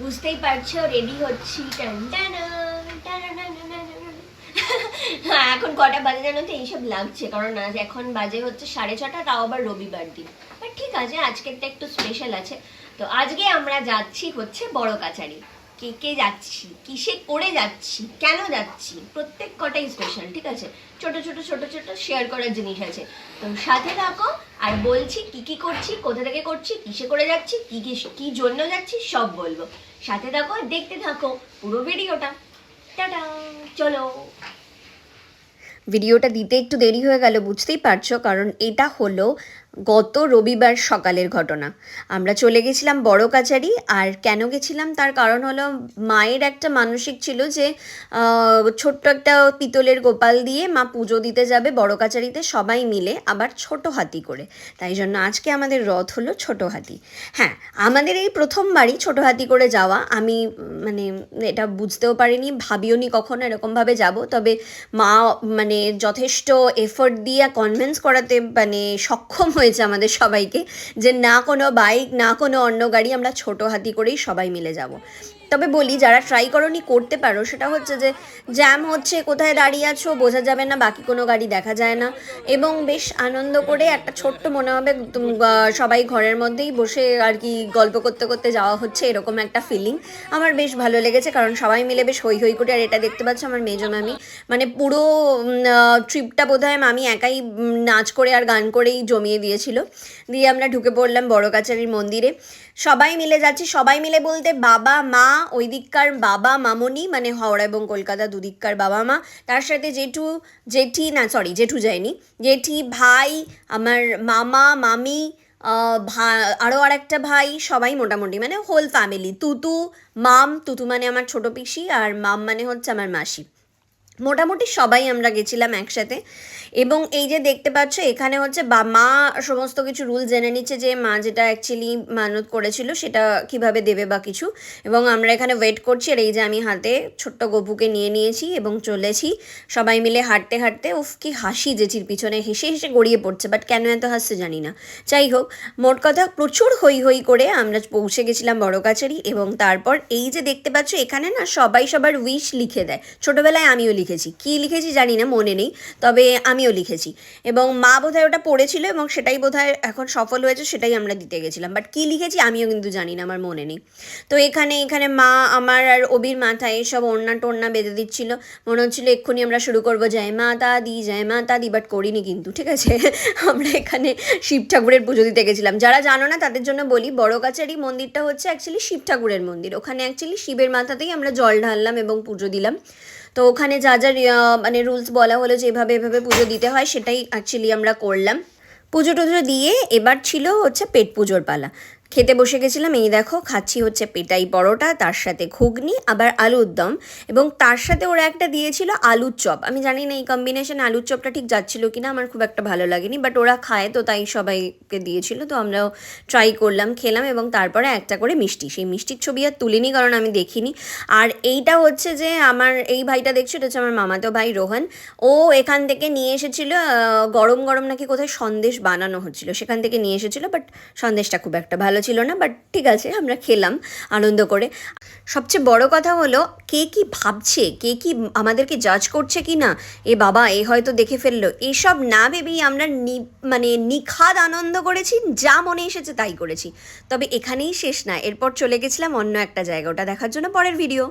বুঝতেই পারছো রেডি হচ্ছি। হ্যাঁ, এখন কটা বাজে জানো তো? এইসব লাগছে, কারণ আজ এখন বাজে হচ্ছে 6:30, তাও আবার রবিবার দিন। বাট ঠিক আছে, আজকেরটা একটু স্পেশাল আছে। তো আজকে আমরা যাচ্ছি হচ্ছে বড় কাছারি। কে কে যাচ্ছি, কিসে করে যাচ্ছি, কেন যাচ্ছি, প্রত্যেক কটাই স্পেশাল, ঠিক আছে? ছোট ছোট ছোট ছোট শেয়ার করার জিনিস আছে। তো সাথে থাকো, আর বলছি কি কি করছি, কোথা থেকে করছি, কিসে করে যাচ্ছি, কি কি কি জন্য যাচ্ছি, সব বলবো। সাথে থাকো, দেখতে থাকো পুরো ভিডিওটা। টাটা, চলো। ভিডিওটা দিতে একটু দেরি হয়ে গেল, বুঝতেই পারছো, কারণ এটা হলো গত রবিবার সকালের ঘটনা। আমরা চলে গেছিলাম বড় কাছারি। আর কেন গেছিলাম তার কারণ হলো, মায়ের একটা মানসিক ছিল যে ছোট্ট একটা পিতলের গোপাল দিয়ে মা পুজো দিতে যাবে বড় কাছারিতে সবাই মিলে, আবার ছোট হাতি করে। তাই জন্য আজকে আমাদের রথ হলো ছোট হাতি। হ্যাঁ, আমাদের এই প্রথমবারই ছোট হাতি করে যাওয়া। আমি মানে এটা বুঝতেও পারিনি, ভাবিও নি কখনো এরকমভাবে যাব। তবে মা মানে যথেষ্ট এফোর্ট দিয়ে কনভিন্স করাতে মানে সক্ষম হয়েছে আমাদের সবাইকে, যে না কোনো বাইক, না কোনো অন্য গাড়ি, আমরা ছোট হাতি করেই সবাই মিলে যাব। তবে বলি, যারা ট্রাই করোনি করতে পারো। সেটা হচ্ছে যে জ্যাম হচ্ছে, কোথায় দাঁড়িয়ে আছো বোঝা যাবে না, বাকি কোনো গাড়ি দেখা যায় না, এবং বেশ আনন্দ করে একটা ছোট্ট মনে হবে সবাই ঘরের মধ্যেই বসে আর কি গল্প করতে করতে যাওয়া হচ্ছে, এরকম একটা ফিলিং আমার বেশ ভালো লেগেছে। কারণ সবাই মিলে বেশ হই হই করে, আর এটা দেখতে পাচ্ছ আমার মেজো মামি, মানে পুরো ট্রিপটা বোধহয় মামি একাই নাচ করে আর গান করেই জমিয়ে দিয়েছিল। দিয়ে আমরা ঢুকে পড়লাম বড় কাছারির মন্দিরে। সবাই মিলে যাচ্ছি, সবাই মিলে বলতে বাবা মা, ওই দিককার বাবা মামনি, মানে হাওড়া এবং কলকাতা দুদিককার বাবা মা, তার সাথে জেঠু, জেঠি না সরি জেঠু যায়নি, জেঠি, ভাই, আমার মামা মামি, আরও আর একটা ভাই, সবাই মোটামুটি মানে হোল ফ্যামিলি। তুতু, মাম, তুতু মানে আমার ছোট পিসি, আর মাম মানে হচ্ছে আমার মাসি। মোটামুটি সবাই আমরা গেছিলাম একসাথে। এবং এই যে দেখতে পাচ্ছ, এখানে হচ্ছে মা সমস্ত কিছু রুল জেনে নিচ্ছে, যে মা যেটা অ্যাকচুয়ালি মানত করেছিল সেটা কিভাবে দেবে বা কিছু। এবং আমরা এখানে ওয়েট করছি, আর এই যে আমি হাতে ছোট্ট গপুকে নিয়ে নিয়েছি এবং চলেছি সবাই মিলে হাঁটতে হাঁটতে। উফ, কি হাসি জেঠির পিছনে, হেসে হেসে গড়িয়ে পড়ছে, বাট কেন এত হাসছে জানি না। যাই হোক, মোট কথা প্রচুর হই হই করে আমরা পৌঁছে গেছিলাম বড় কাছারি। এবং তারপর এই যে দেখতে পাচ্ছ, এখানে না সবাই সবার উইশ লিখে দেয়। ছোটোবেলায় আমিও লিখেছি, কী লিখেছি জানি না, মনে নেই, তবে আমিও লিখেছি। এবং মা বোধহয় ওটা পড়েছিল এবং সেটাই বোধহয় এখন সফল হয়েছে, সেটাই আমরা দিতে গেছিলাম। বাট কী লিখেছি আমিও কিন্তু জানি না, আমার মনে নেই। তো এখানে এখানে মা আমার আর অবির মাথায় সব ওড়না টোড়না বেঁধে দিচ্ছিল। মনে হচ্ছিলো এক্ষুনি আমরা শুরু করবো জয় মাতা দি, জয় মাতা দি, বাট করিনি কিন্তু, ঠিক আছে? আমরা এখানে শিব ঠাকুরের পুজো দিতে গেছিলাম। যারা জানো না তাদের জন্য বলি, বড় কাছারি মন্দিরটা হচ্ছে অ্যাকচুয়ালি শিব ঠাকুরের মন্দির। ওখানে অ্যাকচুয়ালি শিবের মাথাতেই আমরা জল ঢাললাম এবং পুজো দিলাম। তো ওখানে যা যা মানে রুলস বলা হলো যে এভাবে এভাবে পুজো দিতে হয়, সেটাই অ্যাকচুয়ালি আমরা করলাম। পুজো টুজো দিয়ে এবার ছিল হচ্ছে পেট পুজোর পালা। খেতে বসে গেছিলাম। এই দেখো খাচ্ছি হচ্ছে পেটাই পরোটা, তার সাথে ঘুগনি, আবার আলুর দম, এবং তার সাথে ওরা একটা দিয়েছিল আলুর চপ। আমি জানি না এই কম্বিনেশন আলুর চপটা ঠিক যাচ্ছিল কিনা, আমার খুব একটা ভালো লাগেনি, বাট ওরা খায় তো তাই সবাইকে দিয়েছিল। তো আমরাও ট্রাই করলাম, খেলাম, এবং তারপরে একটা করে মিষ্টি। সেই মিষ্টির ছবি আর তুলিনি কারণ আমি দেখিনি। আর এইটা হচ্ছে যে আমার এই ভাইটা দেখছো, এটা হচ্ছে আমার মামাতো ভাই রোহন। ও এখান থেকে নিয়ে এসেছিলো, গরম গরম নাকি কোথায় সন্দেশ বানানো হচ্ছিল, সেখান থেকে নিয়ে এসেছিলো। বাট সন্দেশটা খুব একটা ভালো ছিল না, বাট ঠিক আছে, আমরা খেলাম আনন্দ করে। সবচেয়ে বড় কথা হলো, কে কি ভাবছে, কে কি আমাদেরকে জাজ করছে কি না, এ বাবা এ হয়তো দেখে ফেললো, এসব না ভেবেই আমরা মানে নিখাদ আনন্দ করেছি, যা মনে এসেছে তাই করেছি। তবে এখানেই শেষ না, এরপর চলে গেছিলাম অন্য একটা জায়গা, ওটা দেখার জন্য পরের ভিডিও।